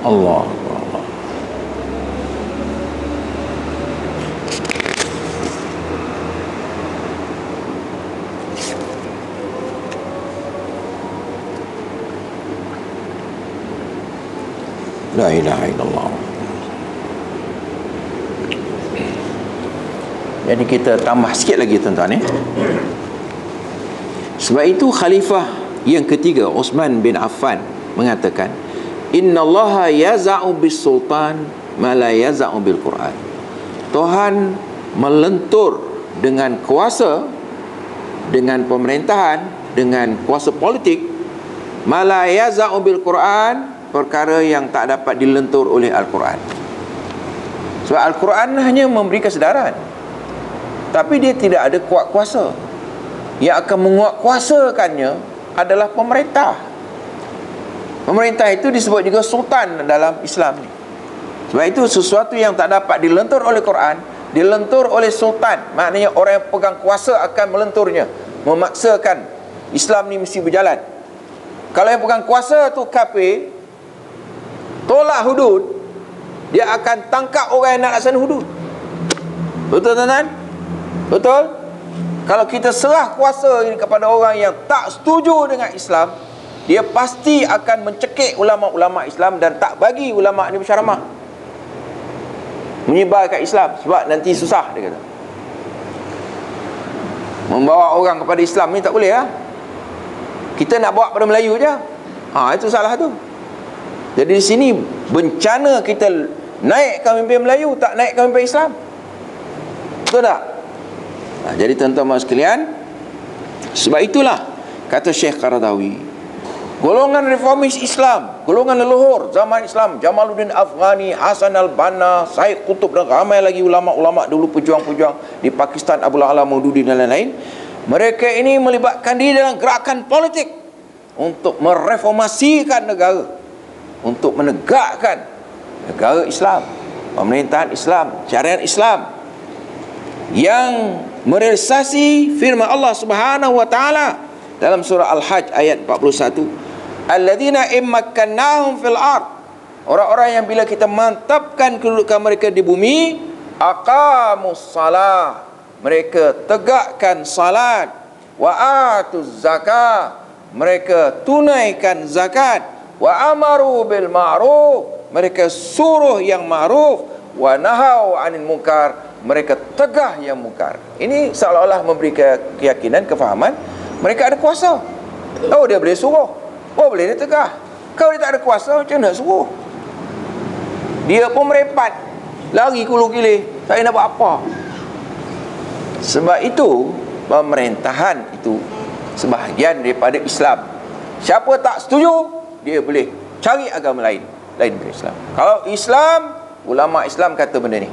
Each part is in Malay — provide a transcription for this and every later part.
Allah. La ilaha illallah. Jadi kita tambah sikit lagi tuan-tuan ya. Sebab itu khalifah yang ketiga Uthman bin Affan mengatakan, innallaha yaz'u bis sultan ma la yaz'u bil Quran. Tuhan melentur dengan kuasa, dengan pemerintahan, dengan kuasa politik, ma la yaz'u bil Quran, perkara yang tak dapat dilentur oleh Al-Quran. Sebab Al-Quran hanya memberi kesedaran, tapi dia tidak ada kuat kuasa. Yang akan menguatkuasakannya adalah pemerintah. Pemerintah itu disebut juga sultan dalam Islam ni. Sebab itu sesuatu yang tak dapat dilentur oleh Quran, dilentur oleh sultan. Maknanya orang yang pegang kuasa akan melenturnya, memaksakan Islam ni mesti berjalan. Kalau yang pegang kuasa tu kafir, tolak hudud, dia akan tangkap orang yang nak laksana hudud. Betul tuan-tuan? Betul? Kalau kita serah kuasa ini kepada orang yang tak setuju dengan Islam, dia pasti akan mencekik ulama-ulama Islam dan tak bagi ulama ni berceramah, menyebarkan Islam. Sebab nanti susah, dia kata. Membawa orang kepada Islam ni tak boleh lah. Kita nak bawa pada Melayu je. Itu salah tu. Jadi di sini bencana kita naikkan pemimpin Melayu, tak naikkan pemimpin Islam. Betul tak? Jadi tuan-tuan sekalian, sebab itulah kata Syekh Qaradawi, golongan reformis Islam, golongan leluhur zaman Islam, Jamaluddin Afghani, Hasan al-Banna, Syed Qutb dan ramai lagi ulama-ulama dulu, pejuang-pejuang di Pakistan, Abdul Alam Maududi dan lain-lain, mereka ini melibatkan diri dalam gerakan politik untuk mereformasikan negara, untuk menegakkan negara Islam, pemerintahan Islam, syariat Islam yang merealisasi firman Allah Subhanahu wa taala dalam surah Al-Hajj ayat 41, alladzina immakkannahum fil ard, orang-orang yang bila kita mantapkan kedudukan mereka di bumi, aqamus salah, mereka tegakkan salat, wa atuz zakah, mereka tunaikan zakat, wa amaru bil ma'ruf, mereka suruh yang ma'ruf, wa nahau 'anil munkar, mereka tegah yang mungkar. Ini seolah-olah memberi keyakinan, kefahaman mereka ada kuasa. Oh, dia boleh suruh, oh boleh dia tegah. Kalau dia tak ada kuasa, macam mana nak suruh? Dia pun merempat, lari kulu kilih, tak nak buat apa. Sebab itu pemerintahan itu sebahagian daripada Islam. Siapa tak setuju, dia boleh cari agama lain daripada Islam. Kalau Islam, ulama Islam kata benda ni.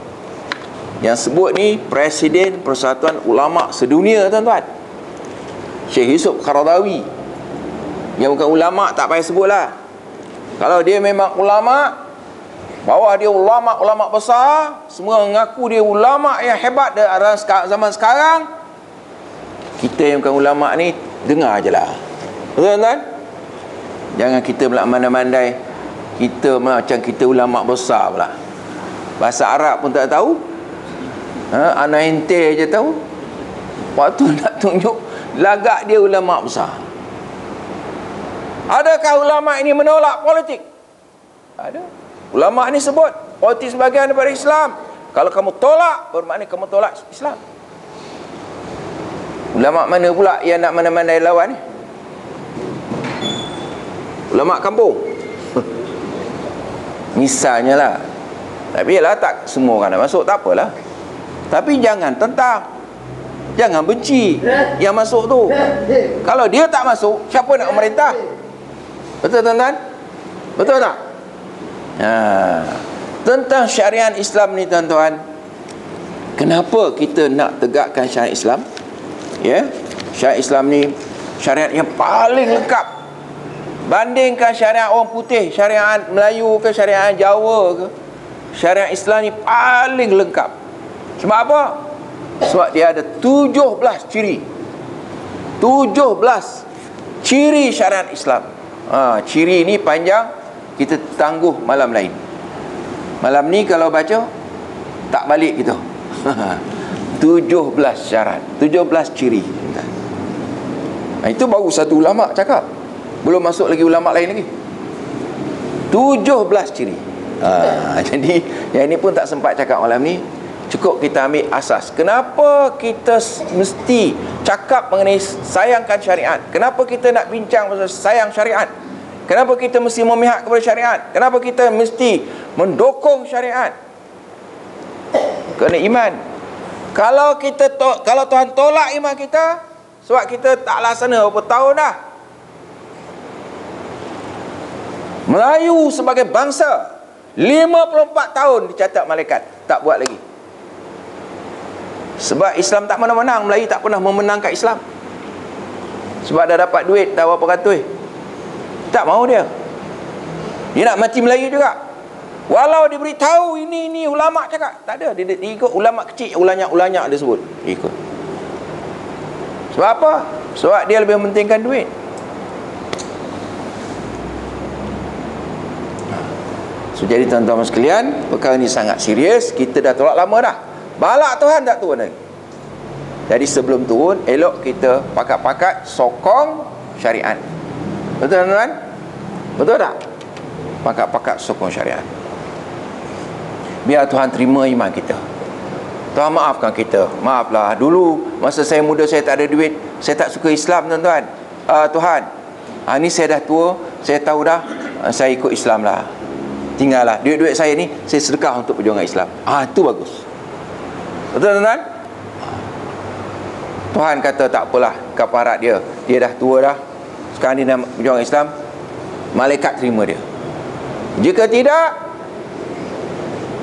Yang sebut ni Presiden Persatuan Ulama Sedunia, tuan-tuan, Syekh Yusuf Qaradawi. Yang bukan ulama tak payah sebutlah. Kalau dia memang ulama, bawah dia ulama-ulama besar, semua mengaku dia ulama yang hebat dalam zaman sekarang, kita yang bukan ulama ni dengar je lah. Betul, tuan-tuan? Jangan kita mandai-mandai kita macam kita ulama besar pula. Bahasa Arab pun tak tahu. Anak ente je tahu. Waktu nak tunjuk lagak dia ulama besar. Adakah ulama ini menolak politik? Ada. Ulama ini sebut politik sebagian daripada Islam. Kalau kamu tolak, bermakna kamu tolak Islam. Ulama mana pula yang nak mandai-mandai lawan ni? Ulama kampung. Misalnya lah. Tapi lah tak semua orang nak masuk, tak apalah. Tapi jangan tentang, jangan benci yang masuk tu. Kalau dia tak masuk, siapa nak memerintah? Betul, tuan-tuan? Betul tak? Tentang syariat Islam ni, tuan-tuan, kenapa kita nak tegakkan syariat Islam? Ya, syariat Islam ni syariat yang paling lengkap. Bandingkan syariat orang putih, syariat Melayu ke syariat Jawa ke, syariat Islam ni paling lengkap. Sebab apa? Sebab dia ada 17 ciri. 17 ciri syariat Islam. Ciri ni panjang kita tangguh malam lain. Malam ni kalau baca tak balik kita. 17 syarat, 17 ciri. Itu baru satu ulama cakap. Belum masuk lagi ulama lain lagi. 17 ciri. Jadi yang ini pun tak sempat cakap malam ni. Cukup kita ambil asas. Kenapa kita mesti cakap mengenai sayangkan syariat? Kenapa kita nak bincang pasal sayang syariat? Kenapa kita mesti memihak kepada syariat? Kenapa kita mesti mendukung syariat? Kerana iman. Kalau Tuhan tolak iman kita, sebab kita tak laksana berapa tahun dah. Melayu sebagai bangsa 54 tahun dicatat malaikat, tak buat lagi. Sebab Islam tak menang-menang, Melayu tak pernah memenangkan Islam. Sebab dah dapat duit dah berapa ratus. Tak mahu dia. Dia nak mati Melayu juga. Walau dia beritahu ini ulama cakap, tak ada. Dia ikut ulama kecil, ulanya dia sebut. Dia ikut. Sebab apa? Sebab dia lebih mementingkan duit. So, jadi tuan-tuan sekalian, perkara ini sangat serius. Kita dah tolak lama dah. Balak Tuhan tak turun lagi. Jadi sebelum turun, elok kita pakat-pakat sokong syariat. Betul tuan-tuan? Betul tak? Pakat-pakat sokong syariat. Biar Tuhan terima iman kita. Tuhan maafkan kita. Maaflah, dulu masa saya muda saya tak ada duit, saya tak suka Islam tuan-tuan. Tuhan, ni saya dah tua, saya tahu dah, saya ikut Islam lah. Tinggallah duit-duit saya ni saya sedekah untuk perjuangan Islam. Itu bagus. Betul tuan-tuan? Tuhan kata tak apalah, kafarat dia dah tua dah, sekarang dia nak perjuangan Islam, malaikat terima dia. Jika tidak,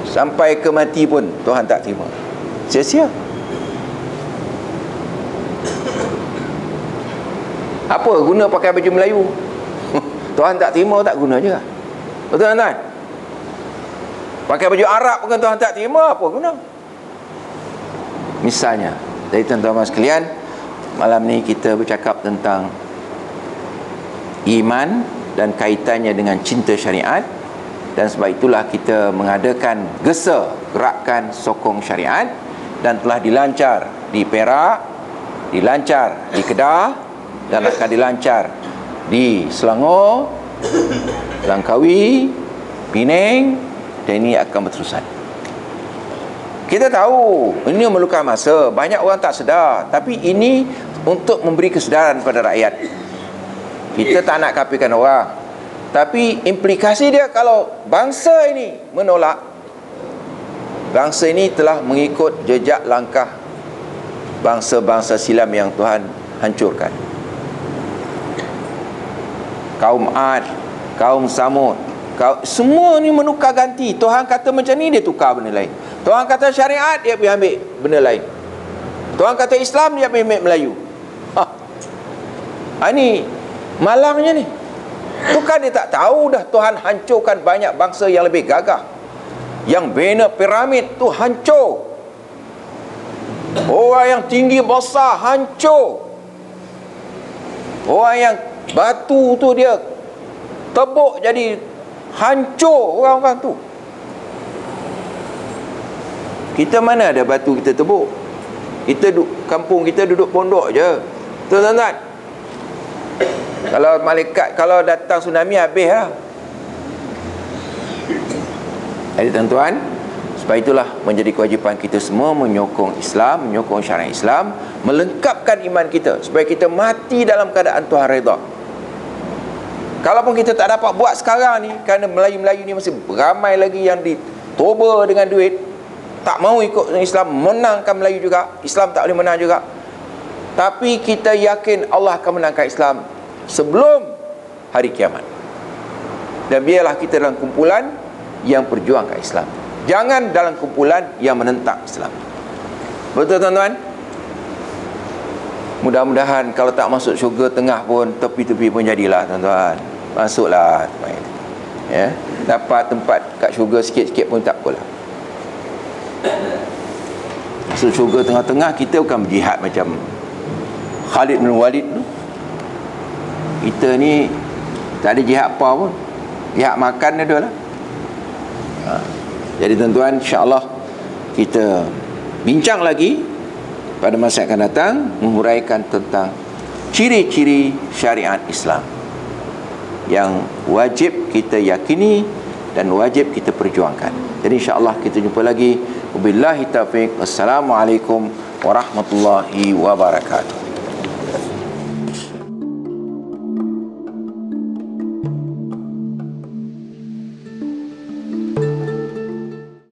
sampai ke mati pun Tuhan tak terima. Sia-sia. Apa guna pakai baju Melayu? Tuhan tak terima, tak guna juga. Betul tuan-tuan? Pakai baju Arab pun Tuhan tak terima, apa guna? Misalnya. Jadi tuan-tuan sekalian, malam ni kita bercakap tentang iman dan kaitannya dengan cinta syariat. Dan sebab itulah kita mengadakan gerakan sokong syariat, dan telah dilancar di Perak, dilancar di Kedah, dan akan dilancar di Selangor, Langkawi, Penang, dan ini akan berterusan. Kita tahu ini memerlukan masa, banyak orang tak sedar, tapi ini untuk memberi kesedaran pada rakyat. Kita tak nak kafirkan orang, tapi implikasi dia kalau bangsa ini menolak, bangsa ini telah mengikut jejak langkah bangsa-bangsa silam yang Tuhan hancurkan. Kaum Ad, kaum Samud, semua ni menukar ganti. Tuhan kata macam ni, dia tukar benda lain. Tuhan kata syariat, dia pergi ambil benda lain. Tuhan kata Islam, dia pergi ambil Melayu. Ini malangnya ni. Tu kan dia tak tahu dah Tuhan hancurkan banyak bangsa yang lebih gagah. Yang bina piramid tu hancur. Orang yang tinggi besar hancur. Orang yang batu tu dia tebuk jadi hancur orang-orang tu. Kita mana ada batu kita tebuk? Kita kampung kita duduk pondok je. Tuan-tuan, kalau malaikat, kalau datang tsunami habis lah. Jadi tuan-tuan, sebab itulah menjadi kewajipan kita semua menyokong Islam, menyokong syariat Islam, melengkapkan iman kita supaya kita mati dalam keadaan Tuhan redha. Kalaupun kita tak dapat buat sekarang ni, kerana Melayu-Melayu ni masih ramai lagi yang ditoba dengan duit, tak mau ikut Islam, menangkan Melayu juga, Islam tak boleh menang juga. Tapi kita yakin Allah akan menangkan Islam sebelum hari kiamat. Dan biarlah kita dalam kumpulan yang perjuangkan Islam, jangan dalam kumpulan yang menentang Islam. Betul tuan-tuan? Mudah-mudahan kalau tak masuk syurga tengah pun, tepi-tepi pun jadilah tuan-tuan. Masuklah, ya, dapat tempat kat syurga sikit-sikit pun tak apalah. Masuk syurga tengah-tengah, kita bukan berjihad macam Khalid bin Walid tu. Kita ni tak ada jihad apa pun. pihak makan dia lah. Jadi tuan-tuan, insya-Allah kita bincang lagi pada masa yang akan datang, menguraikan tentang ciri-ciri syariat Islam yang wajib kita yakini dan wajib kita perjuangkan. Jadi insya-Allah kita jumpa lagi. Wabillahi taufiq. Assalamualaikum warahmatullahi wabarakatuh.